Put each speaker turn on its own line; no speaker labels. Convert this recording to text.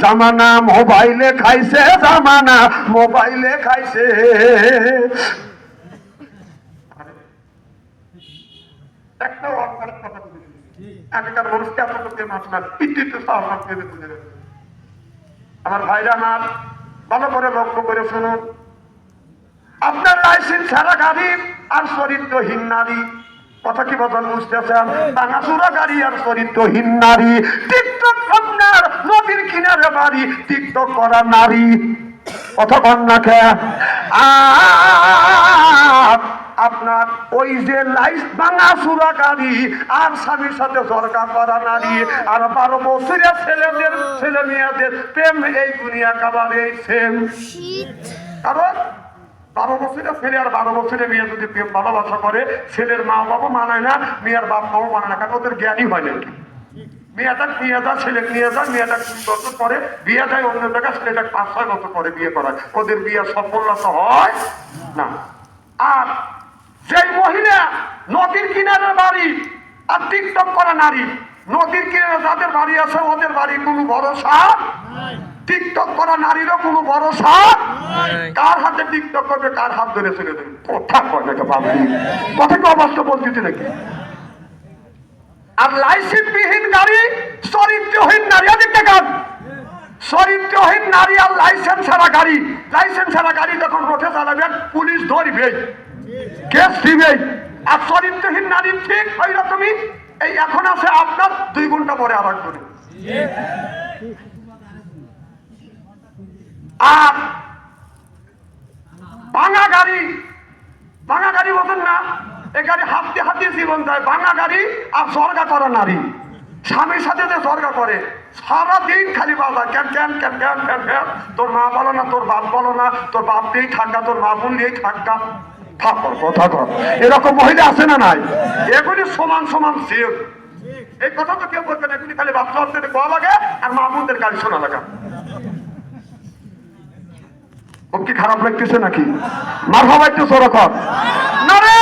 জামানা মোবাইলে খাইছে, জামানা মোবাইলে খাইছে। আমার ভাইরা আমার ভালো করে লক্ষ্য করে শুনুন, আপনার লাইসেন্স ছাড়া গাড়ি আর চরিত্রহীন নারী, কথা কি বলেন বুঝতেছেন? ভাঙাচোরা গাড়ি আর চরিত্রহীন নারী, টিকটক আপনার নদীর কিনারে বাড়ি, টিকটক করা নারী, কথা কন না খেয়া। আপনার ওই যে লাইস ভাঙাচোরা গাড়ি আর স্বামীর সাথে জরকা করা নারী আর 12 বছরের ছেলেদের ছেলে মেয়েদের প্রেম, এই দুনিয়া কাবারে সেম। কারণ 12 বছরের ছেলে আর 12 বছরের মেয়ে যদি প্রেম ভালোবাসা করে, ছেলের মা বাবা মানায় না, মেয়ের বাপ মাও মানায় না, কারণ ওদের জ্ঞানই হয় না। মেয়েটা নিয়ে যা, ছেলে নিয়ে যা, মেয়েটা 20 বছর পরে বিয়ে দেয় অন্য জায়গায়, ছেলেটা 5-6 বছর পরে বিয়ে করায়, ওদের বিয়ে সফলতা হয় না। আর সেই মহিলা নদীর কিনারে বাড়ি আর টিকটক করা নারী, নদীর কিনারে যাদের বাড়ি আছে ওদের বাড়ি কোনো ভরসা, টিকটক করা নারীরও কোনো ভরসা। কার হাতে টিকটক করবে, কার হাত ধরে ছেড়ে দেবে, কথা কয় না বাবু, কথা কি অবাস্তব বলতেছে নাকি? আর লাইসেন্সবিহীন গাড়ি, চরিত্রহীন নারী, অধিকটা কাজ চরিত্রহীন নারী আর লাইসেন্স ছাড়া গাড়ি, লাইসেন্স ছাড়া গাড়ি যখন রোডে চালাবেন পুলিশ ধরবে, কেস দিবে। আর চরিত্রহীন নারী ঠিক ওই রকমই, এই এখন আছে আপনার 2 ঘন্টা পরে আর একজনে। আর ভাঙা গাড়ি, ভাঙা গাড়ি বলতেন না, এই গাড়ি হাতে হাতে জীবন যায়, ভাঙা গাড়ি আর জর্গা করা নারী, স্বামীর সাথে যে জর্গা করে সারাদিন খালি বাজার can can can can can can, তোর মা বলো না, তোর বাপ বলো না, তোর বাপ দিয়েই থাকা, তোর মা বোন দিয়েই থাকা, থাকর কথা কর। এরকম মহিলা আছে না নাই? এগুলি সমান সমান সেম। এই কথা তো কেউ বলবে না, এগুলি খালি বাচ্চাদের কোয়া লাগে আর মা বোনদের গাড়ি শোনা লাগা। ও কি খারাপ লাগতেছে নাকি? মার হওয়া একটু সরকর নারে